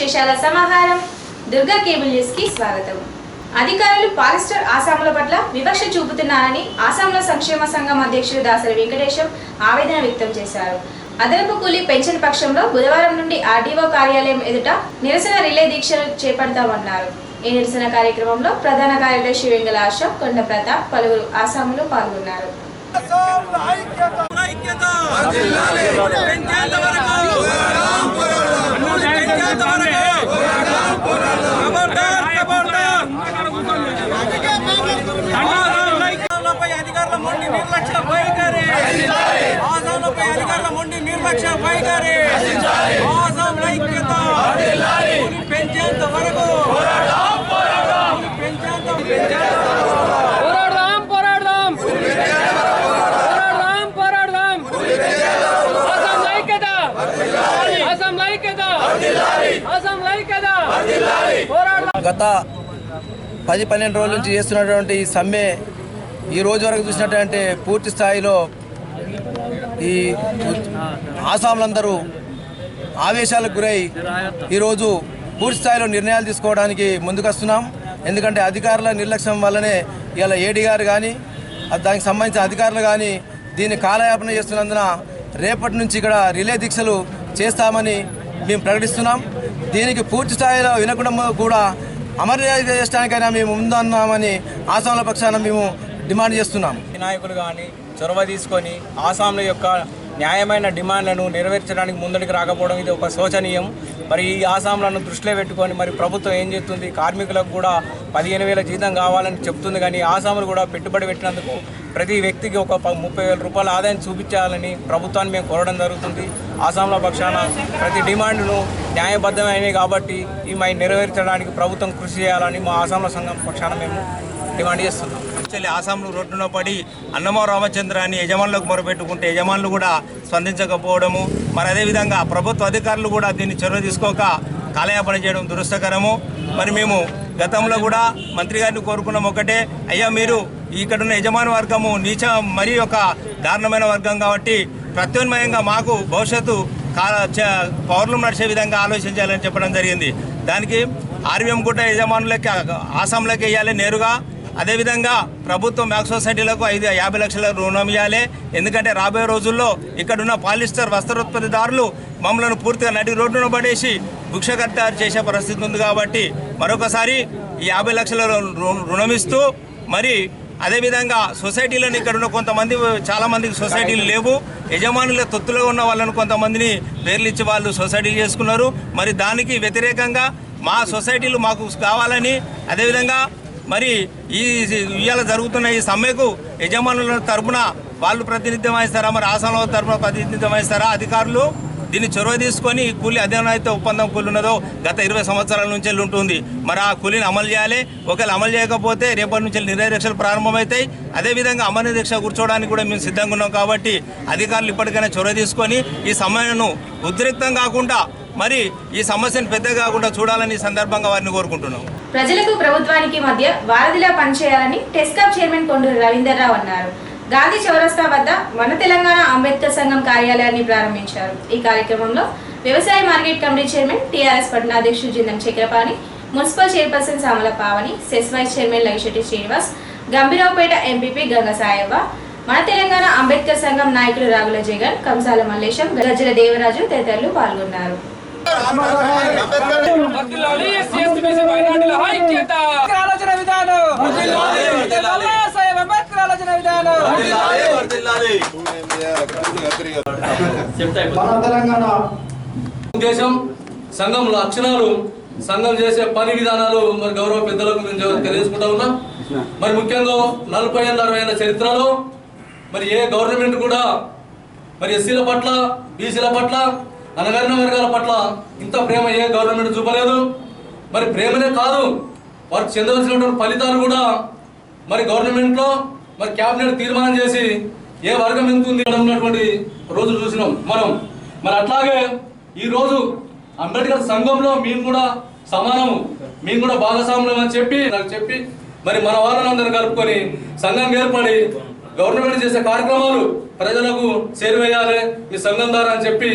విశేషాల సమాహారం Durga cable news కి స్వాగతం. అధికారులు పాలిస్టర్ ఆసాముల పట్ల వివక్ష చూపుతున్నారని ఆసాంల సంక్షేమ సంఘం అధ్యక్షుడు దాసరి వెంకటేశం ఆవేదన వ్యక్తం చేశారు. అదనపు కూలీ పెన్షన్ పక్షంలో బుధవారం నుండి ఆర్డీఓ కార్యాలయం ఎదుట నిరసన రిలే దీక్షలు చేపడతామన్నారు. ఈ నిరసన కార్యక్రమంలో ప్రధాన కార్యదర్శి వెంగళ అశోక్, కొండ ప్రతాప్, పలువురు ఆసాములు పాల్గొన్నారు. గత 10-12 రోజుల నుంచి చేస్తున్నటువంటి ఈ సమ్మె ఈ రోజు వరకు చూసినట్టు పూర్తి స్థాయిలో ఈ ఆసాములందరూ ఆవేశాలకు గురై ఈరోజు పూర్తి స్థాయిలో నిర్ణయాలు తీసుకోవడానికి ముందుకొస్తున్నాం. ఎందుకంటే అధికారుల నిర్లక్ష్యం వల్లనే ఇలా ఏడీ గారు కానీ దానికి సంబంధించిన అధికారులు కానీ దీన్ని కాలయాపన చేస్తున్నందున రేపటి నుంచి ఇక్కడ రిలే దీక్షలు చేస్తామని మేము ప్రకటిస్తున్నాం. దీనికి పూర్తి స్థాయిలో వినకుండా కూడా అమర్యాద చేయడానికైనా మేము ముందన్నామని ఆసాంల పక్షాన మేము డిమాండ్ చేస్తున్నాం. నాయకులు కానీ చొరవ తీసుకొని ఆసాంల యొక్క న్యాయమైన డిమాండ్లను నెరవేర్చడానికి ముందడికి రాకపోవడం ఇది ఒక శోచనీయం. మరి ఈ ఆసాంలను దృష్టిలో పెట్టుకొని మరి ప్రభుత్వం ఏం చేస్తుంది, కార్మికులకు కూడా 15,000 జీతం కావాలని చెప్తుంది. కానీ ఆసాములు కూడా పెట్టుబడి పెట్టినందుకు ప్రతి వ్యక్తికి ఒక 30,000 రూపాయల ఆదాయం చూపించాలని ప్రభుత్వాన్ని మేము కోరడం జరుగుతుంది. ఆసాంల పక్షాన ప్రతి డిమాండ్ను న్యాయబద్ధమైనవి కాబట్టి ఈ నెరవేర్చడానికి ప్రభుత్వం కృషి చేయాలని మా ఆసాంల సంఘం పక్షాన మేము డిమాండ్ చేస్తున్నాం. ఆసాంలు రోడ్డున పడి అన్నమో రామచంద్రాన్ని యజమానులకు మొరపెట్టుకుంటే యజమానులు కూడా స్పందించకపోవడము, మరి అదేవిధంగా ప్రభుత్వ అధికారులు కూడా దీన్ని చొరవ తీసుకోక కాలయాపన చేయడం దురదృష్టకరము. మరి మేము గతంలో కూడా మంత్రి గారిని కోరుకున్నాం ఒకటే, అయ్యా మీరు ఇక్కడున్న యజమాని వర్గము నీచ మరీ ఒక దారుణమైన వర్గం కాబట్టి ప్రత్యామ్నాయంగా మాకు భవిష్యత్తు పౌరులు నడిచే విధంగా ఆలోచించాలని చెప్పడం జరిగింది. దానికి ఆర్వీఎం కూడా యజమానులకి ఆసాంలకి వేయాలి నేరుగా. అదేవిధంగా ప్రభుత్వం మ్యాక్స్ సొసైటీలకు 50 లక్షల రుణం ఇవ్వాలి. ఎందుకంటే రాబోయే రోజుల్లో ఇక్కడున్న పాలిస్టర్ వస్త్రోత్పత్తిదారులు మమ్మల్ని పూర్తిగా నడి రోడ్డున పడేసి భిక్షకర్త చేసే పరిస్థితి ఉంది. కాబట్టి మరొకసారి ఈ 50 లక్షల రుణం ఇస్తూ, మరి అదేవిధంగా సొసైటీలను ఇక్కడున్న కొంతమంది చాలామందికి సొసైటీలు లేవు, యజమానుల తొత్తులో ఉన్న వాళ్ళను కొంతమందిని పేర్లు ఇచ్చి వాళ్ళు సొసైటీలు చేసుకున్నారు. మరి దానికి వ్యతిరేకంగా మా సొసైటీలు మాకు కావాలని, అదేవిధంగా మరి ఇవాళ జరుగుతున్న ఈ సమ్మెకు యజమానుల తరపున వాళ్ళు ప్రాతినిధ్యం వహిస్తారా, మరి ఆసాంల తరపున ప్రాతినిధ్యం వహిస్తారా అధికారులు? దీన్ని చొరవ తీసుకొని కూలీ అదేనైతే ఒప్పందం కూలి ఉన్నదో గత 20 సంవత్సరాల నుంచి ఉంటుంది, మరి ఆ కూలీని అమలు చేయాలి. ఒకవేళ అమలు చేయకపోతే రేపటి నుంచి నిరాదీక్షలు ప్రారంభమవుతాయి. అదేవిధంగా అమలు దీక్ష కూర్చోవడానికి కూడా మేము సిద్ధంగా ఉన్నాం. కాబట్టి అధికారులు ఇప్పటికైనా చొరవ తీసుకొని ఈ సమ్మెను ఉద్రిక్తం కాకుండా, మరి ఈ సమస్యను పెద్దగా కాకుండా చూడాలని ఈ సందర్భంగా వారిని కోరుకుంటున్నాం. ప్రజలకు ప్రభుత్వానికి మధ్య వారధిలా పనిచేయాలని టెస్కాప్ చైర్మన్ కొండూరు రవీందర్రావు అన్నారు. గాంధీ చౌరస్తా వద్ద మన తెలంగాణ అంబేద్కర్ సంఘం కార్యాలయాన్ని ప్రారంభించారు. ఈ కార్యక్రమంలో వ్యవసాయ మార్కెట్ కమిటీ చైర్మన్, టీఆర్ఎస్ పట్టణ అధ్యక్షుడు Jindam Chakrapani, municipal chairperson Samala Pavani, CESS vice chairman Lagishetti Srinivas, Gambhiraopet MPP Ganga Sayavva, మన తెలంగాణ అంబేద్కర్ సంఘం నాయకులు రాగుల జగన్, కంసాల మల్లేశం, గజ్జల దేవరాజు తదితరులు పాల్గొన్నారు. ఉద్దేశం, సంఘం లక్షణాలు, సంఘం చేసే పని విధానాలు మరి గౌరవ పెద్దలకు నేను తెలియజేసుకుంటా ఉన్నా. మరి ముఖ్యంగా 40 ఏళ్ళ 60 ఏళ్ళ చరిత్రలో మరి ఏ గవర్నమెంట్ కూడా మరి ఎస్సీల పట్ల, బీసీల పట్ల, అనగారిన వర్గాల పట్ల ఇంత ప్రేమ ఏ గవర్నమెంట్ చూపలేదు. మరి ప్రేమనే కాదు, వారికి చెందవలసినటువంటి ఫలితాలు కూడా మరి గవర్నమెంట్లో మరి క్యాబినెట్ తీర్మానం చేసి ఏ వర్గం ఎంత ఉంది ఉన్నటువంటి రోజులు చూసినాం మనం. మరి అట్లాగే ఈరోజు అంబేద్కర్ సంఘంలో మేము కూడా సమానము, మేము కూడా భాగస్వాములం అని చెప్పి మరి మన వాళ్ళందరూ కలుపుకొని సంఘం ఏర్పడి గవర్నమెంట్ చేసే కార్యక్రమాలు ప్రజలకు చేరువేయాలి ఈ సంఘం ద్వారా అని చెప్పి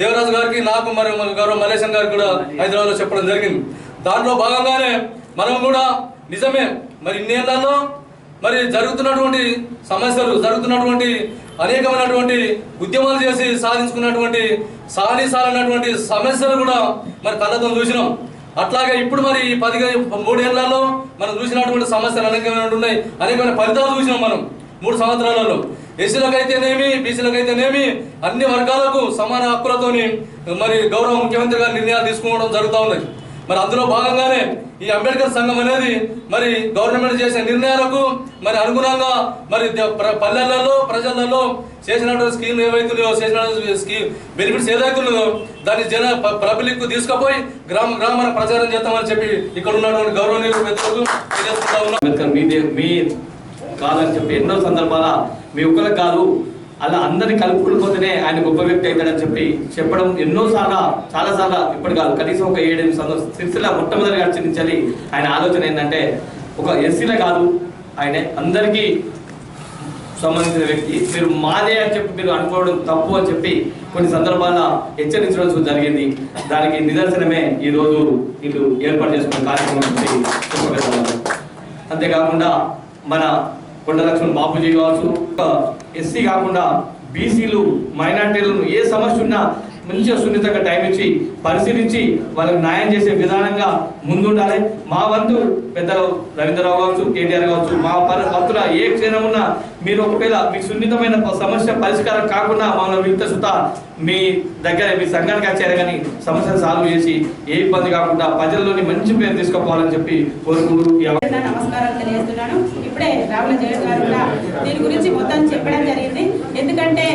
దేవరాజు గారికి, నాకు మరి గౌరవ మల్లేశం గారికి కూడా హైదరాబాద్లో చెప్పడం జరిగింది. దాంట్లో భాగంగానే మనం కూడా నిజమే మరి ఇన్నేళ్లలో మరి జరుగుతున్నటువంటి సమస్యలు, జరుగుతున్నటువంటి అనేకమైనటువంటి ఉద్యమాలు చేసి సాధించుకున్నటువంటి సాలినటువంటి సమస్యలు కూడా మరి కళ్ళతో చూసినాం. అట్లాగే ఇప్పుడు మరి ఈ 13 ఏళ్లలో మనం చూసినటువంటి సమస్యలు అనేకమైన ఉన్నాయి, అనేకమైన ఫలితాలు చూసినాం మనం 3 సంవత్సరాలలో. ఎస్సీలకైతేనేమి, బీసీలకైతేనేమి అన్ని వర్గాలకు సమాన హక్కులతోని మరి గౌరవ ముఖ్యమంత్రి గారు నిర్ణయాలు తీసుకోవడం జరుగుతూ ఉన్నాయి. మరి అందులో భాగంగానే ఈ అంబేద్కర్ సంఘం అనేది మరి గవర్నమెంట్ చేసే నిర్ణయాలకు మరి అనుగుణంగా మరి పల్లెలలో ప్రజలలో చేసినటువంటి స్కీమ్ ఏవైతున్నాయో, చేసిన స్కీమ్ బెనిఫిట్స్ ఏదైతున్నాయో దాన్ని పబ్లిక్ తీసుకుపోయి గ్రామాల ప్రచారం చేస్తామని చెప్పి ఇక్కడ ఉన్నటువంటి గౌరవనీయులు పెద్దలకు తెలియజేస్తా ఉన్నాం. అంబేద్కర్ మీ కాదని చెప్పి ఎన్నో సందర్భాల మీ ఒక్కరికి కాదు అలా అందరినీ కలుపుకుండిపోతేనే ఆయన గొప్ప వ్యక్తి అవుతాడని చెప్పి చెప్పడం చాలాసార్లు ఇప్పుడు కాదు, కనీసం ఒక 7-8 సిరిసిల్ల మొట్టమొదటిగా ఆచరించాలి. ఆయన ఆలోచన ఏంటంటే ఒక ఎస్సీలే కాదు, ఆయన అందరికీ సంబంధించిన వ్యక్తి, మీరు మాదే అని చెప్పి మీరు అనుకోవడం తప్పు అని చెప్పి కొన్ని సందర్భాల్లో హెచ్చరించడం జరిగింది. దానికి నిదర్శనమే ఈరోజు వీళ్ళు ఏర్పాటు చేసుకున్న కార్యక్రమం చెప్పగలుగుతారు. అంతేకాకుండా మన కొండ లక్ష్మణ్ బాపూజీ కావచ్చు, ఎస్సీ కాకుండా బీసీలు మైనార్టీలను ఏ సమస్య ఉన్నా మంచిగా సున్నితంగా టైం ఇచ్చి పరిశీలించి వాళ్ళకి న్యాయం చేసే విధానంగా ముందుండాలి. మా వంతు పెద్దలు రవీంద్రరావు కావచ్చు, కేటీఆర్ కావచ్చు, మా వంతుల ఏ క్షణం ఉన్నా మీరు ఒకవేళ మీ సున్నితమైన సమస్య పరిష్కారం కాకుండా మమ్మల్ని వింతసుత మీ దగ్గర మీ సంఘానికి వచ్చారు కానీ సమస్యను సాల్వ్ చేసి ఏ ఇబ్బంది కాకుండా ప్రజల్లోని మంచి పేరు తీసుకుపోవాలని చెప్పి కోరుకుంటూ నమస్కారం తెలియజేస్తున్నాను. ఇప్పుడే రావుల జయ గారు కూడా దీని గురించి మొత్తం చెప్పడం జరిగింది. ఎందుకంటే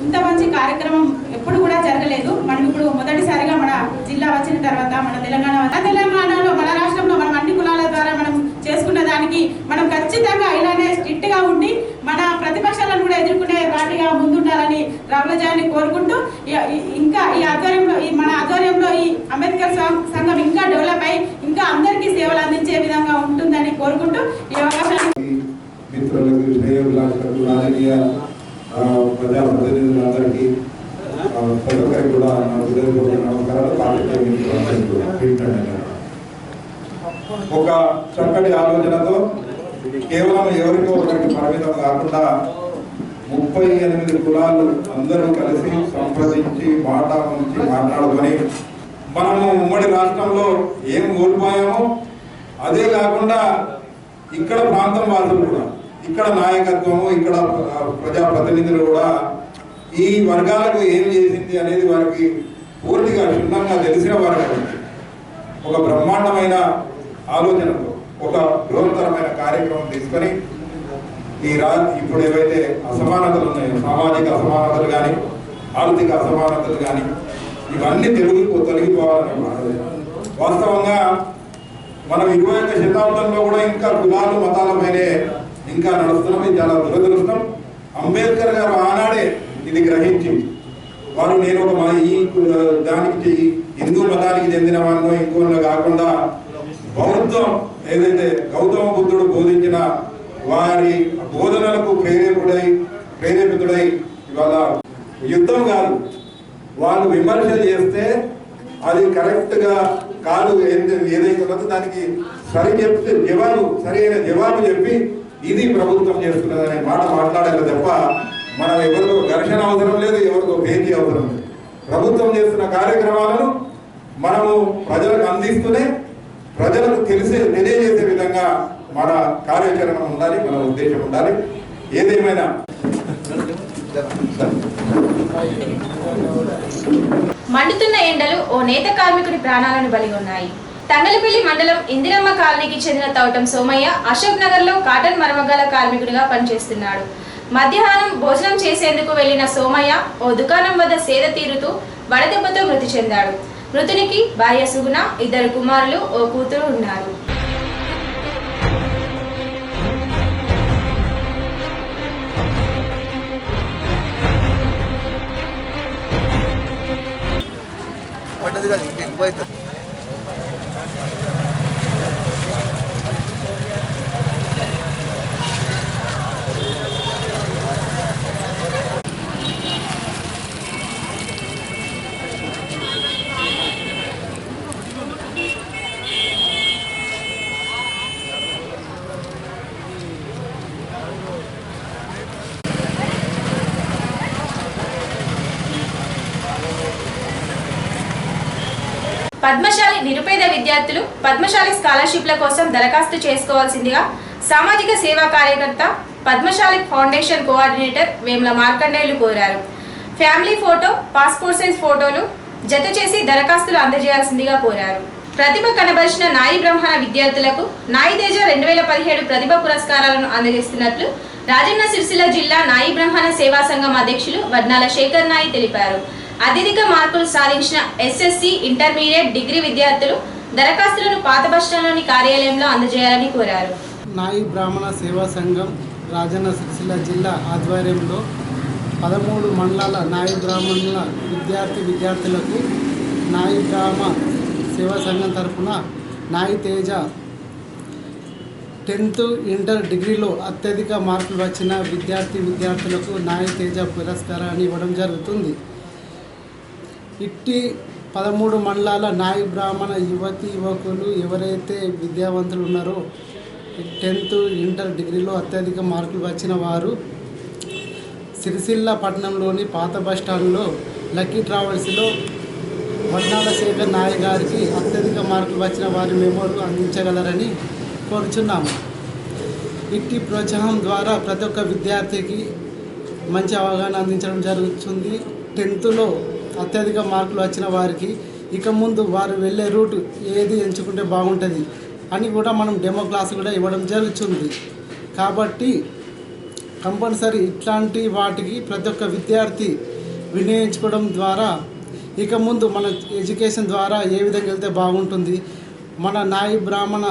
ఇంత మంచి కార్యక్రమం ఎప్పుడు కూడా జరగలేదు. మనం ఇప్పుడు మొదటిసారిగా మన జిల్లా వచ్చిన తర్వాత మన తెలంగాణలో మన రాష్ట్రంలో మనం అన్ని కులాల ద్వారా మనం చేసుకున్న దానికి మనం ఖచ్చితంగా ఇలానే స్ట్రిక్ట్ గా ఉండి మన ప్రతిపక్షాలను కూడా ఎదుర్కొనే పార్టీగా ముందుండాలని రావుల జయాన్ని కోరుకుంటూ ఇంకా మన ఆధ్వర్యంలో ఈ అంబేద్కర్ సంఘం ఇంకా డెవలప్ అయి ఇంకా అందరికీ సేవలు అందించే విధంగా ఉంటుందని కోరుకుంటూ ఈ అవకాశాన్ని మిత్రులకు రాజకీయ ప్రజాప్రతినిధులందరికీ ప్రతి ఒక్కరికి కూడా నమస్కారాలు. ఒక చక్కటి ఆలోచనతో కేవలం ఎవరికో ఒకరికి పరిమితం కాకుండా 38 కులాలు అందరూ కలిసి సంప్రదించి మాట్లాడుకొని మనము ఉమ్మడి రాష్ట్రంలో ఏం కోల్పోయామో అదే కాకుండా ఇక్కడ ప్రాంతం వాసులు కూడా, ఇక్కడ నాయకత్వము, ఇక్కడ ప్రజాప్రతినిధులు కూడా ఈ వర్గాలకు ఏం చేసింది అనేది వారికి పూర్తిగా క్షుణ్ణంగా తెలిసిన వారికి ఒక బ్రహ్మాండమైన ఆలోచనతో ఒక బృహత్తరమైన కార్యక్రమం తీసుకొని ఇప్పుడు ఏవైతే అసమానతలు ఉన్నాయో, సామాజిక అసమానతలు కానీ ఆర్థిక అసమానతలు కానీ ఇవన్నీ తొలగిపోవాలని వాస్తవంగా మనం 21వ శతాబ్దంలో కూడా ఇంకా కులాలు మతాలపైనే ఇంకా నడుస్తున్నాం. ఇది చాలా దురదృష్టం. అంబేద్కర్ గారు ఆనాడే ఇది గ్రహించి వారు నేను ఒక ఈ దానికి హిందూ మతానికి చెందిన వారినో ఇంకోనో కాకుండా బౌద్ధం ఏదైతే గౌతమ బుద్ధుడు బోధించిన వారి బోధనలకు ప్రేరేపితుడై ఇవాళ యుద్ధం కాదు, వాళ్ళు విమర్శ చేస్తే అది కరెక్ట్ గా కాదు ఏదైతే ఉన్నదో దానికి సరైన జవాబు చెప్పి ఇది ప్రభుత్వం చేస్తున్నదనే మాట మాట్లాడాలి తప్ప మనం ఎవరితో ఘర్షణ అవసరం లేదు, ఎవరితో భేటీ అవసరం లేదు. ప్రభుత్వం చేస్తున్న కార్యక్రమాలను మనము ప్రజలకు అందిస్తూనే ప్రజలకు తెలియజేసే విధంగా మన కార్యాచరణ ఉండాలి, మన ఉద్దేశం ఉండాలి. ఏదేమైనా మండుతున్న ఎండలు ఓ నేత కార్మికుడి ప్రాణాలను బలిగొన్నాయి. తంగలపల్లి మండలం ఇందిరమ్మ కాలనీకి చెందిన తౌటం సోమయ్య అశోక్ నగర్ లో కాటన్ మరమగ్గాల కార్మికుడిగా పనిచేస్తున్నాడు. మధ్యాహ్నం భోజనం చేసేందుకు వెళ్లిన సోమయ్య ఓ దుకాణం వద్ద సేద తీరుతూ వడదెబ్బతో మృతి చెందాడు. మృతునికి భార్య సుగుణ, 2 కుమారులు, ఓ కూతురు ఉన్నారు. పద్మశాలి నిరుపేద విద్యార్థులు పద్మశాలి స్కాలర్షిప్ల కోసం దరఖాస్తు చేసుకోవాల్సిందిగా సామాజిక సేవా కార్యకర్త పద్మశాలి ఫౌండేషన్ కోఆర్డినేటర్ వేముల మార్కండేయులు కోరారు. ఫ్యామిలీ ఫోటో, పాస్పోర్ట్ సైజ్ ఫోటోలు జత చేసి దరఖాస్తులు అందజేయాల్సిందిగా కోరారు. ప్రతిభ కనబరిచిన నాయి బ్రహ్మణ విద్యార్థులకు నాయి తేజ 2017 ప్రతిభ పురస్కారాలను అందజేస్తున్నట్లు రాజన్న సిరిసిల్ల జిల్లా నాయి బ్రహ్మణ సేవా సంఘం అధ్యక్షులు వడ్నాల శేఖర్ నాయి తెలిపారు. అత్యధిక మార్కులు సాధించిన ఎస్ఎస్సి, ఇంటర్మీడియట్, డిగ్రీ విద్యార్థులు దరఖాస్తులను పాత బస్టాండ్లోని కార్యాలయంలో అందజేయాలని కోరారు. నాయి బ్రాహ్మణ సేవా సంఘం రాజన్న సిరిసిల్ల జిల్లా ఆధ్వర్యంలో 13 మండలాల నాయి బ్రాహ్మణుల విద్యార్థులకు నాయి బ్రాహ్మణ సేవా సంఘం తరఫున నాయి తేజ 10th ఇంటర్ డిగ్రీలో అత్యధిక మార్కులు వచ్చిన విద్యార్థులకు నాయి తేజ పురస్కారాన్ని ఇవ్వడం జరుగుతుంది. ఇట్టి 13 మండలాల నాయి బ్రాహ్మణ యువకులు ఎవరైతే విద్యావంతులు ఉన్నారో 10th ఇంటర్ డిగ్రీలో అత్యధిక మార్కులు వచ్చిన వారు సిరిసిల్ల పట్టణంలోని పాత బస్టాండ్లో లక్కీ ట్రావెల్స్లో వడ్నాల శేఖర్ నాయక్ గారికి అత్యధిక మార్కులు వచ్చిన వారి మెమోలు అందించగలరని కోరుచున్నాము. ఇట్టి ప్రోత్సాహం ద్వారా ప్రతి ఒక్క విద్యార్థికి మంచి అవగాహన అందించడం జరుగుతుంది. 10th అత్యధిక మార్కులు వచ్చిన వారికి ఇక ముందు వారు వెళ్ళే రూట్ ఏది ఎంచుకుంటే బాగుంటుంది అని కూడా మనం డెమో క్లాస్ కూడా ఇవ్వడం జరుగుతుంది. కాబట్టి కంపల్సరీ ఇట్లాంటి వాటికి ప్రతి ఒక్క విద్యార్థి వినియోగించుకోవడం ద్వారా ఇక ముందు మన ఎడ్యుకేషన్ ద్వారా ఏ విధంగా వెళ్తే బాగుంటుంది. మన నాయి బ్రాహ్మణ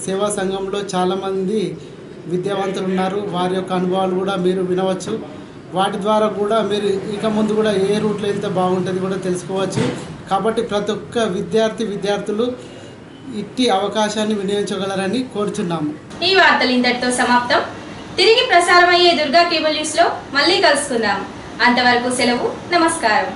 సేవా సంఘంలో చాలామంది విద్యావంతులు ఉన్నారు. వారి యొక్క అనుభవాలు కూడా మీరు వినవచ్చు. వాటి ద్వారా కూడా మీరు ఇక ముందు కూడా ఏ రూట్లో వెళ్తే బాగుంటుంది కూడా తెలుసుకోవచ్చు. కాబట్టి ప్రతి ఒక్క విద్యార్థులు ఇట్టి అవకాశాన్ని వినియోగించగలరని కోరుచున్నాము. ఈ వార్తలు ఇంతటితో సమాప్తం. తిరిగి ప్రసారమయ్యే దుర్గా కేబుల్ న్యూస్లో మళ్ళీ కలుసుకుందాం. అంతవరకు సెలవు. నమస్కారం.